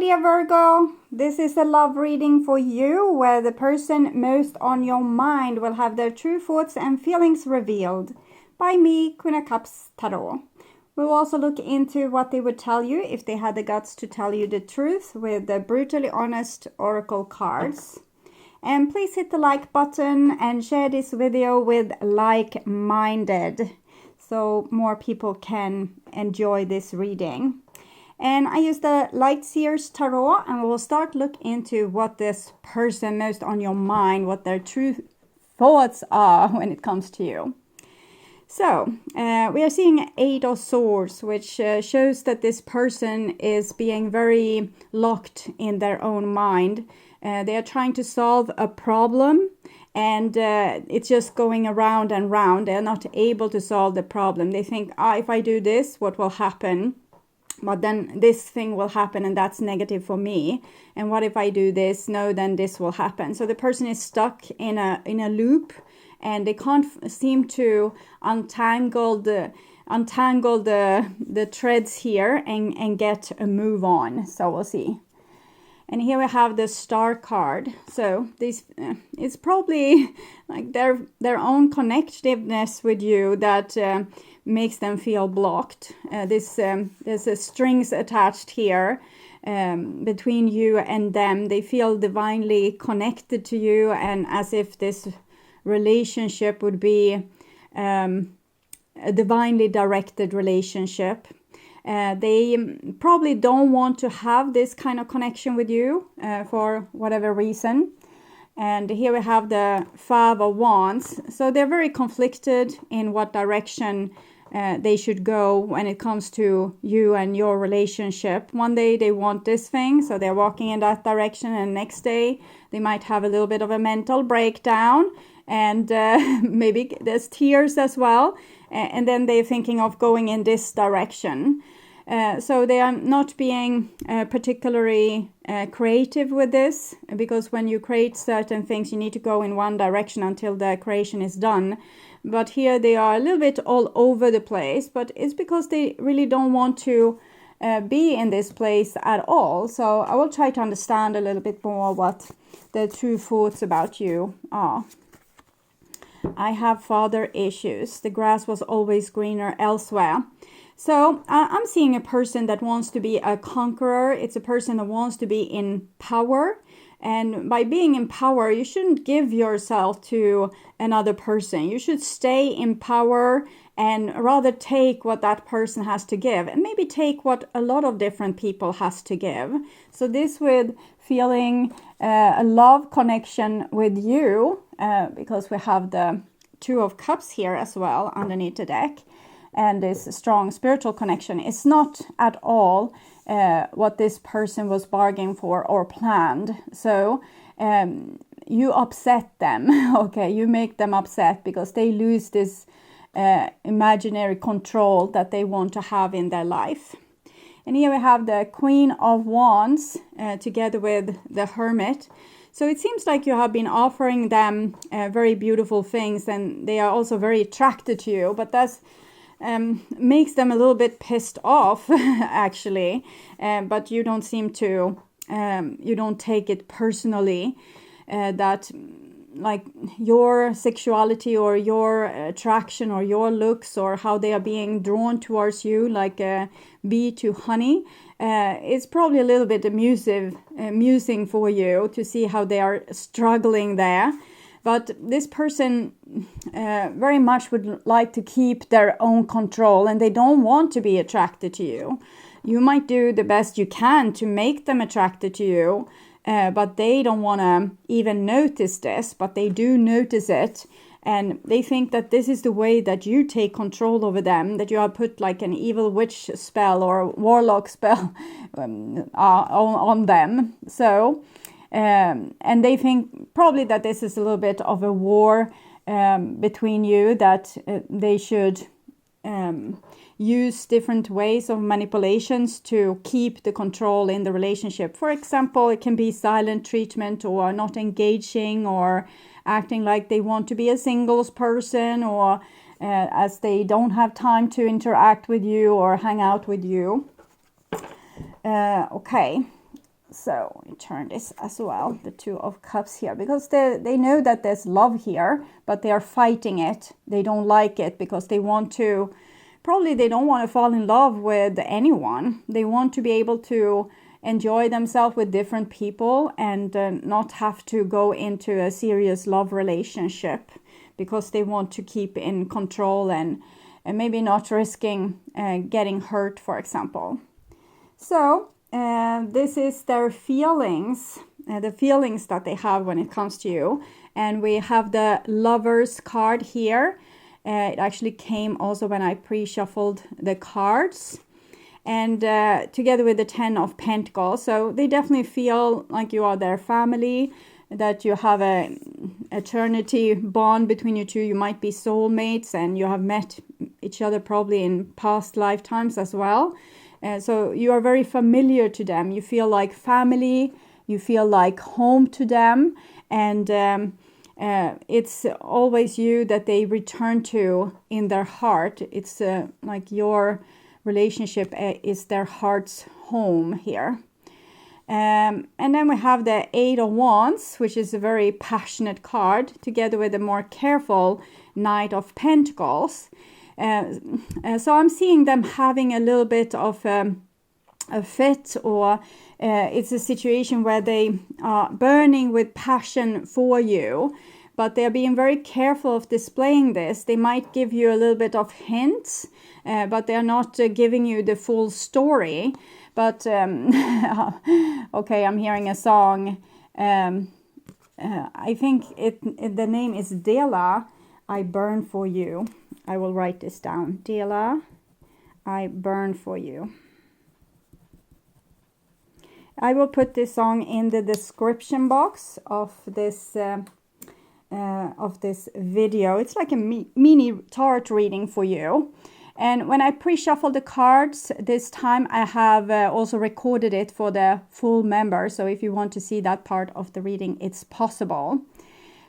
dear Virgo, this is a love reading for you where the person most on your mind will have their true thoughts and feelings revealed by me, Queen of Cups Tarot. We'll also look into what they would tell you if they had the guts to tell you the truth with the brutally honest oracle cards. And please hit the like button and share this video with like-minded so more people can enjoy this reading. And I use the Light SEER'S Tarot, and we'll start look into what this person most on your mind, what their true thoughts are when it comes to you. So, we are seeing Eight of Swords, which shows that this person is being very locked in their own mind. They are trying to solve a problem, and it's just going around and round. They're not able to solve the problem. They think, if I do this, what will happen? But then this thing will happen and that's negative for me. And what if I do this? No, then this will happen. So the person is stuck in a loop, and they can't seem to untangle the threads here and get a move on. So we'll see. And here we have the Star card. So this it's probably like their own connectiveness with you that makes them feel blocked. There's a strings attached here between you and them. They feel divinely connected to you, and as if this relationship would be a divinely directed relationship. They probably don't want to have this kind of connection with you for whatever reason. And here we have the Five of Wands. So they're very conflicted in what direction they should go when it comes to you and your relationship. One day they want this thing, so they're walking in that direction, and next day they might have a little bit of a mental breakdown, and maybe there's tears as well, and then they're thinking of going in this direction. So they are not being particularly creative with this, because when you create certain things you need to go in one direction until the creation is done. But here they are a little bit all over the place, but it's because they really don't want to be in this place at all. So I will try to understand a little bit more what the true thoughts about you are. I have father issues. The grass was always greener elsewhere. So I'm seeing a person that wants to be a conqueror. It's a person that wants to be in power. And by being in power, you shouldn't give yourself to another person. You should stay in power and rather take what that person has to give. And maybe take what a lot of different people has to give. So this with feeling a love connection with you, because we have the Two of Cups here as well underneath the deck. And this strong spiritual connection is not at all what this person was bargaining for or planned. So you upset them, okay? You make them upset because they lose this imaginary control that they want to have in their life. And here we have the Queen of Wands together with the Hermit. So it seems like you have been offering them very beautiful things, and they are also very attracted to you, but that's makes them a little bit pissed off actually, but you don't seem to you don't take it personally, that like your sexuality or your attraction or your looks or how they are being drawn towards you like a bee to honey is probably a little bit amusing for you to see how they are struggling there. But this person very much would like to keep their own control, and they don't want to be attracted to you. You might do the best you can to make them attracted to you, but they don't want to even notice this, but they do notice it. And they think that this is the way that you take control over them, that you have put like an evil witch spell or warlock spell on them. So... and they think probably that this is a little bit of a war between you, that they should use different ways of manipulations to keep the control in the relationship. For example, it can be silent treatment or not engaging or acting like they want to be a singles person, or as they don't have time to interact with you or hang out with you. Okay. So we turn this as well, the Two of Cups here, because they know that there's love here, but they are fighting it. They don't like it because they want to, probably they don't want to fall in love with anyone. They want to be able to enjoy themselves with different people and not have to go into a serious love relationship, because they want to keep in control and maybe not risking getting hurt, for example. So this is their feelings, the feelings that they have when it comes to you. And we have the Lovers card here. It actually came also when I pre-shuffled the cards. And together with the Ten of Pentacles. So they definitely feel like you are their family, that you have a eternity bond between you two. You might be soulmates and you have met each other probably in past lifetimes as well. So you are very familiar to them. You feel like family, you feel like home to them, and it's always you that they return to in their heart. It's like your relationship is their heart's home here. And then we have the Eight of Wands, which is a very passionate card, together with a more careful Knight of Pentacles. So I'm seeing them having a little bit of a fit, or it's a situation where they are burning with passion for you, but they're being very careful of displaying this. They might give you a little bit of hints, but they're not giving you the full story. But okay, I'm hearing a song. I think the name is Dela, I Burn For You. I will write this down. Dela, I Burn For You. I will put this song in the description box of this video. It's like a mini tarot reading for you. And when I pre-shuffle the cards this time, I have also recorded it for the full member. So if you want to see that part of the reading, it's possible.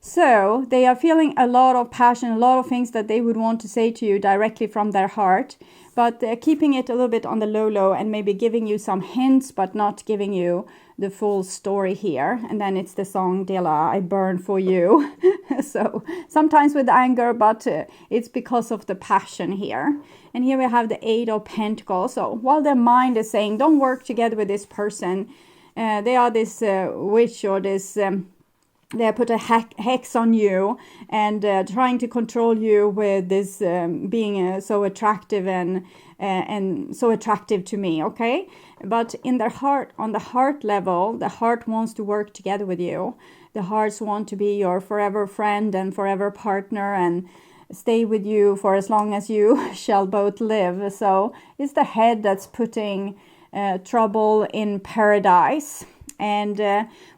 So they are feeling a lot of passion, a lot of things that they would want to say to you directly from their heart, but they're keeping it a little bit on the low and maybe giving you some hints, but not giving you the full story here. And then it's the song Dela, I Burn For You. So sometimes with anger, but it's because of the passion here. And here we have the Eight of Pentacles. So while their mind is saying, don't work together with this person, they are this witch or this... they put a hex on you and trying to control you with this being so attractive and so attractive to me, okay? But in their heart, on the heart level, the heart wants to work together with you. The hearts want to be your forever friend and forever partner and stay with you for as long as you shall both live. So it's the head that's putting trouble in paradise. And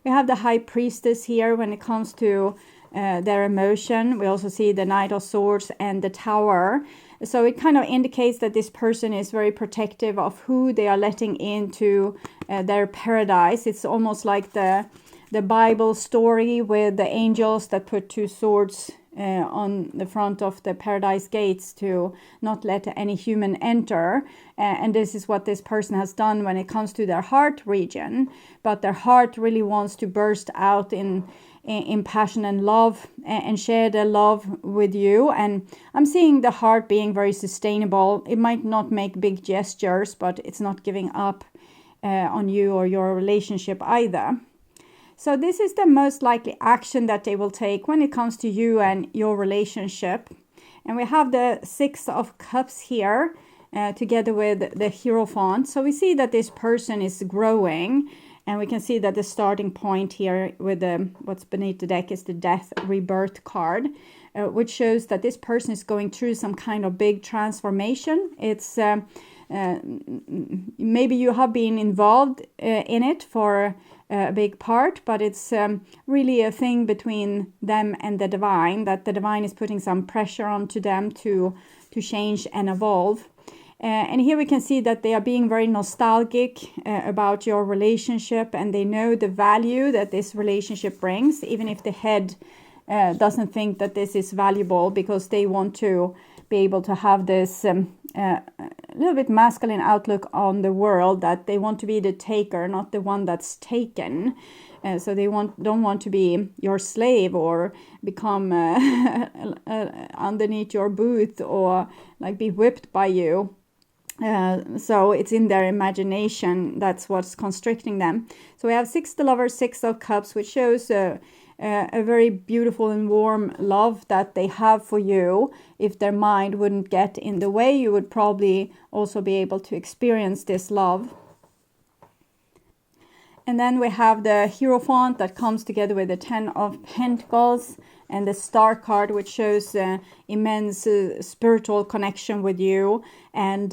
we have the High Priestess here when it comes to their emotion. We also see the Knight of Swords and the Tower. So it kind of indicates that this person is very protective of who they are letting into their paradise. It's almost like the Bible story with the angels that put two swords on the front of the paradise gates to not let any human enter. And this is what this person has done when it comes to their heart region. But their heart really wants to burst out in passion and love and share their love with you. And I'm seeing the heart being very sustainable. It might not make big gestures, but it's not giving up on you or your relationship either. So this is the most likely action that they will take when it comes to you and your relationship. And we have the Six of Cups here together with the Hierophant. So we see that this person is growing. And we can see that the starting point here with what's beneath the deck is the Death Rebirth card, which shows that this person is going through some kind of big transformation. It's maybe you have been involved in it for a big part, but it's really a thing between them and the divine, that the divine is putting some pressure onto them to change and evolve. And here we can see that they are being very nostalgic about your relationship, and they know the value that this relationship brings, even if the head doesn't think that this is valuable, because they want to be able to have this a little bit masculine outlook on the world, that they want to be the taker, not the one that's taken. So they don't want to be your slave or become underneath your boot or like be whipped by you. So it's in their imagination. That's what's constricting them. So we have 6 of Lovers, 6 of Cups, which shows a very beautiful and warm love that they have for you. If their mind wouldn't get in the way, you would probably also be able to experience this love. And then we have the Hierophant that comes together with the 10 of Pentacles and the Star card, which shows immense spiritual connection with you. And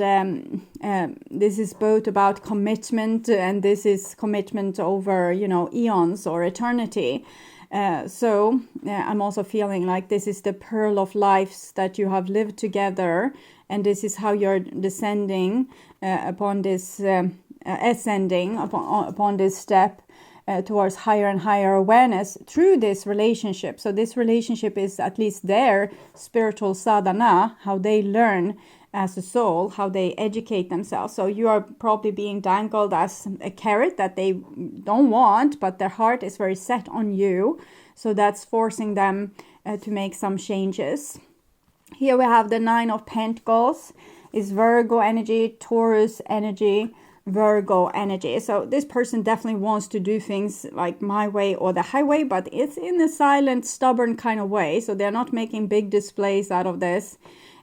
this is both about commitment, and this is commitment over, eons or eternity. So I'm also feeling like this is the pearl of lives that you have lived together, and this is how you're descending upon this ascending upon this step towards higher and higher awareness through this relationship. So this relationship is at least their spiritual sadhana, how they learn as a soul, how they educate themselves. So you are probably being dangled as a carrot that they don't want, but their heart is very set on you. So that's forcing them to make some changes. Here we have the 9 of Pentacles. Is Virgo energy, Taurus energy, Virgo energy. So this person definitely wants to do things like my way or the highway, but it's in a silent, stubborn kind of way. So they're not making big displays out of this.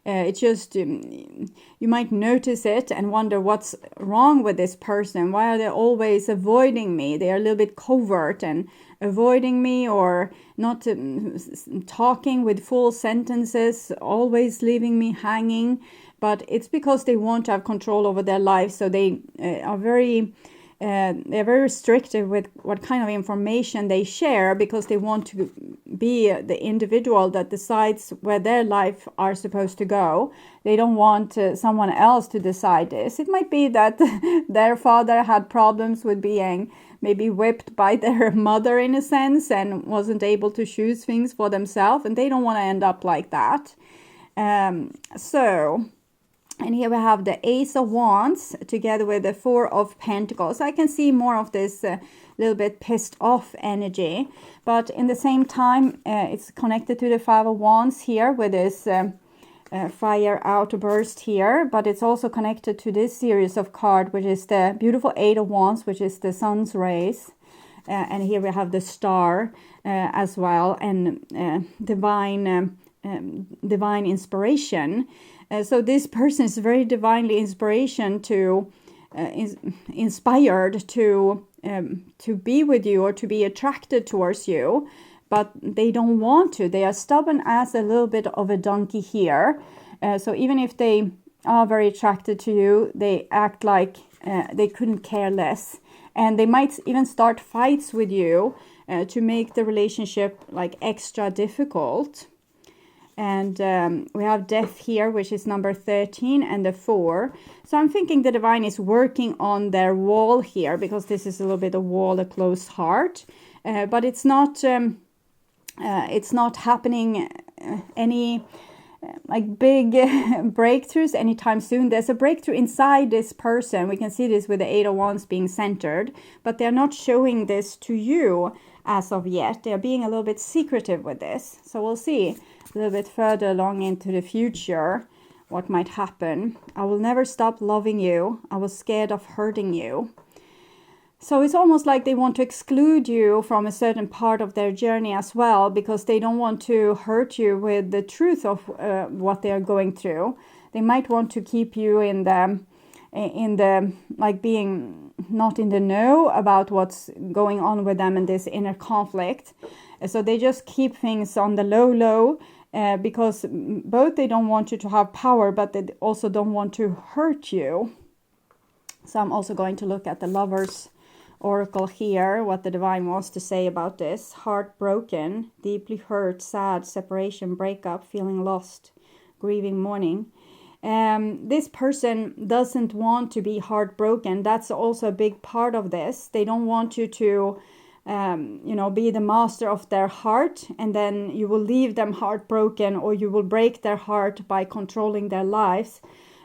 It's just, you might notice it and wonder what's wrong with this person. Why are they always avoiding me? They are a little bit covert and avoiding me, or not talking with full sentences, always leaving me hanging. But it's because they want to have control over their lives. So they are they're very restrictive with what kind of information they share, because they want to be the individual that decides where their life are supposed to go. They don't want someone else to decide this. It might be that their father had problems with being maybe whipped by their mother in a sense and wasn't able to choose things for themselves, and they don't want to end up like that. And here we have the Ace of Wands together with the 4 of Pentacles. I can see more of this little bit pissed off energy. But in the same time, it's connected to the 5 of Wands here with this fire outburst here. But it's also connected to this series of cards, which is the beautiful 8 of Wands, which is the sun's rays. And here we have the star as well, and divine inspiration. So this person is very divinely inspired to be with you or to be attracted towards you, but they don't want to. They are stubborn as a little bit of a donkey here. So even if they are very attracted to you, they act like they couldn't care less, and they might even start fights with you to make the relationship like extra difficult. And we have death here, which is number 13, and the 4. So I'm thinking the divine is working on their wall here, because this is a little bit of wall, a closed heart. But it's not happening any like big breakthroughs anytime soon. There's a breakthrough inside this person. We can see this with the 8 of Wands being centered, but they're not showing this to you as of yet. They're being a little bit secretive with this. So we'll see a little bit further along into the future what might happen. I will never stop loving you. I was scared of hurting you. So it's almost like they want to exclude you from a certain part of their journey as well, because they don't want to hurt you with the truth of what they are going through. They might want to keep you in the like being not in the know about what's going on with them in this inner conflict. So they just keep things on the low, because both they don't want you to have power, but they also don't want to hurt you. So I'm also going to look at the Lovers Oracle here, what the divine wants to say about this. Heartbroken, deeply hurt, sad, separation, breakup, feeling lost, grieving, mourning. This person doesn't want to be heartbroken. That's also a big part of this. They don't want you to be the master of their heart, and then you will leave them heartbroken, or you will break their heart by controlling their lives.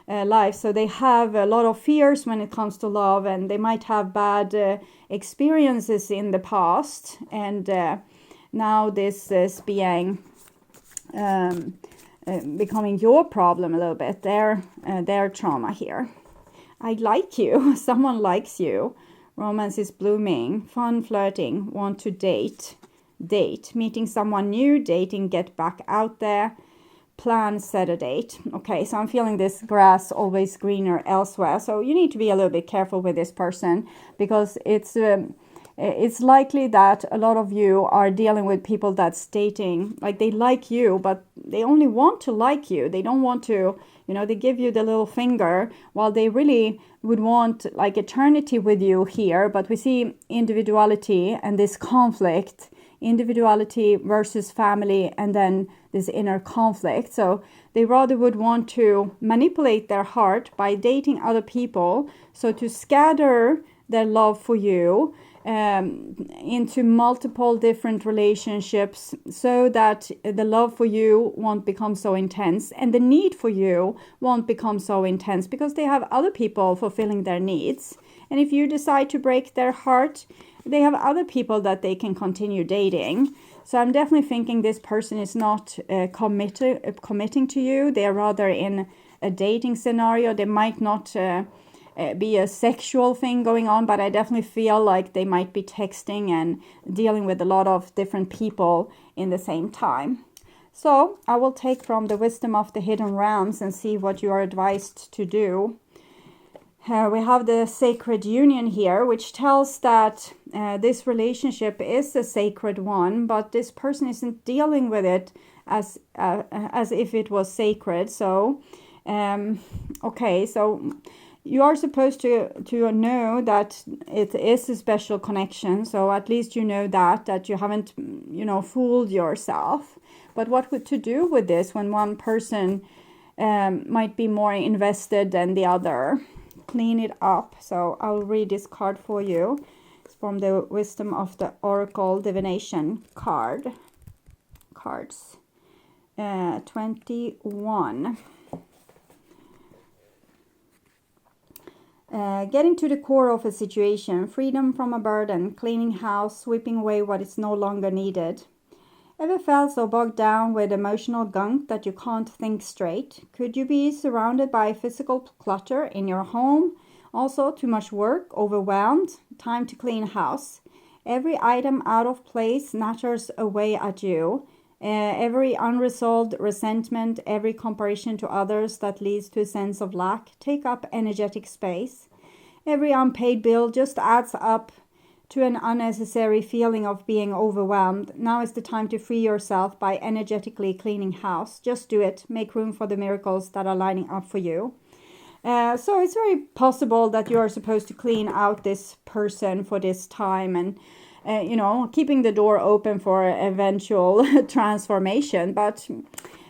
So they have a lot of fears when it comes to love, and they might have bad experiences in the past, and now this is becoming your problem a little bit, their trauma here. I like you. Someone likes you. Romance is blooming. Fun, flirting. Want to date. Meeting someone new. Dating. Get back out there. Plan, set a date. Okay, so I'm feeling this grass always greener elsewhere. So you need to be a little bit careful with this person, because it's likely that a lot of you are dealing with people that's dating. Like, they like you, but they only want to like you. They don't want to, they give you the little finger, while they really would want like eternity with you here. But we see individuality and this conflict, individuality versus family, and then this inner conflict. So they rather would want to manipulate their heart by dating other people, so to scatter their love for you into multiple different relationships, so that the love for you won't become so intense, and the need for you won't become so intense, because they have other people fulfilling their needs. And if you decide to break their heart, they have other people that they can continue dating. So I'm definitely thinking this person is not committing to you. They are rather in a dating scenario. They might not be a sexual thing going on, but I definitely feel like they might be texting and dealing with a lot of different people in the same time. So I will take from the wisdom of the hidden realms and see what you are advised to do. We have the sacred union here, which tells that this relationship is a sacred one, but this person isn't dealing with it as if it was sacred. So, okay, so you are supposed to know that it is a special connection. So at least you know that you haven't, fooled yourself. But what to do with this when one person might be more invested than the other? Clean it up. So I'll read this card for you. It's from the Wisdom of the Oracle Divination cards. 21. Getting to the core of a situation, freedom from a burden, cleaning house, sweeping away what is no longer needed. Ever felt so bogged down with emotional gunk that you can't think straight? Could you be surrounded by physical clutter in your home? Also, too much work, overwhelmed? Time to clean house. Every item out of place natters away at you. Every unresolved resentment, every comparison to others that leads to a sense of lack, take up energetic space. Every unpaid bill just adds up to an unnecessary feeling of being overwhelmed. Now is the time to free yourself by energetically cleaning house. Just do it. Make room for the miracles that are lining up for you. So it's very possible that you are supposed to clean out this person for this time, and keeping the door open for eventual transformation, but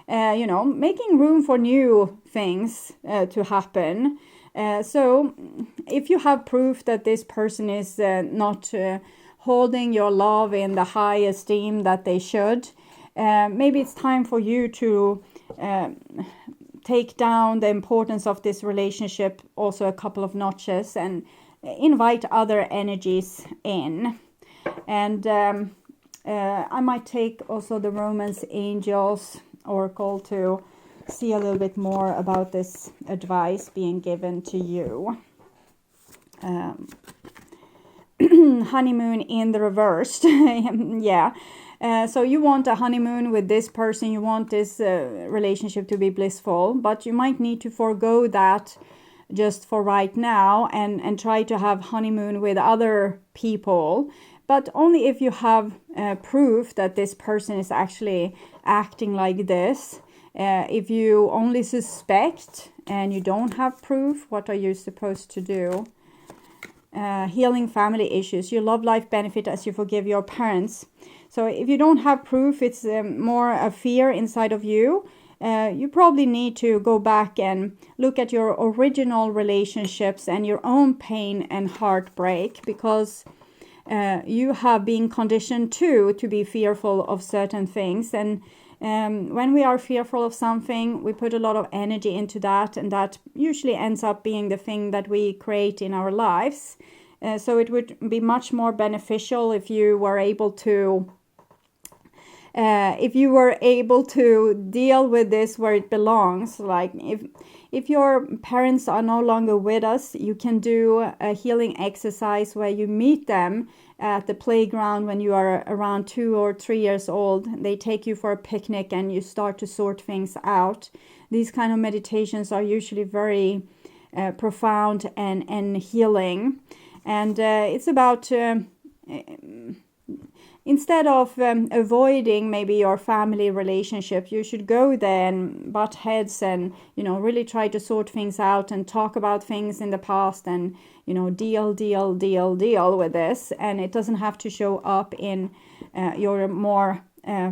making room for new things to happen. So if you have proof that this person is not holding your love in the high esteem that they should, maybe it's time for you to take down the importance of this relationship also a couple of notches, and invite other energies in. And I might take also the Romance Angels Oracle to see a little bit more about this advice being given to you. Honeymoon in the reversed. Yeah. So you want a honeymoon with this person. You want this relationship to be blissful, but you might need to forego that just for right now and try to have honeymoon with other people. But only if you have proof that this person is actually acting like this. If you only suspect and you don't have proof, what are you supposed to do? Healing family issues. Your love life benefit as you forgive your parents. So if you don't have proof, it's more a fear inside of you. You probably need to go back and look at your original relationships and your own pain and heartbreak, because you have been conditioned to be fearful of certain things. And when we are fearful of something, we put a lot of energy into that, and that usually ends up being the thing that we create in our lives. So it would be much more beneficial if you were able to deal with this where it belongs. Like if your parents are no longer with us, you can do a healing exercise where you meet them at the playground when you are around 2 or 3 years old. They take you for a picnic and you start to sort things out. These kind of meditations are usually very profound and healing. And it's about instead of avoiding maybe your family relationship, you should go there and butt heads and, really try to sort things out and talk about things in the past and, deal with this. And it doesn't have to show up in your more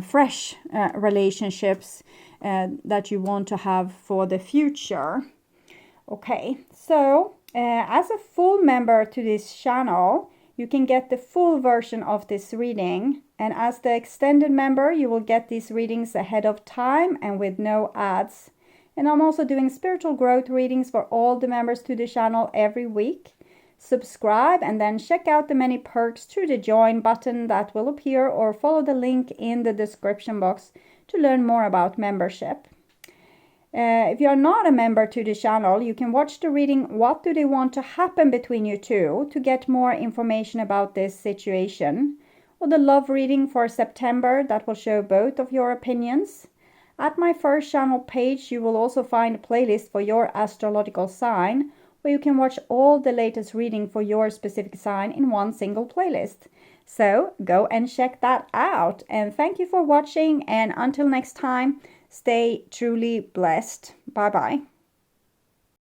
fresh relationships that you want to have for the future. Okay, so as a full member to this channel, you can get the full version of this reading. And as the extended member, you will get these readings ahead of time and with no ads. And I'm also doing spiritual growth readings for all the members to the channel every week. Subscribe and then check out the many perks through the join button that will appear, or follow the link in the description box to learn more about membership. If you're not a member to the channel, you can watch the reading What Do They Want to Happen Between You Two to get more information about this situation, or the love reading for September that will show both of your opinions. At my first channel page, you will also find a playlist for your astrological sign, where you can watch all the latest reading for your specific sign in one single playlist. So go and check that out. And thank you for watching, and until next time, stay truly blessed. Bye bye.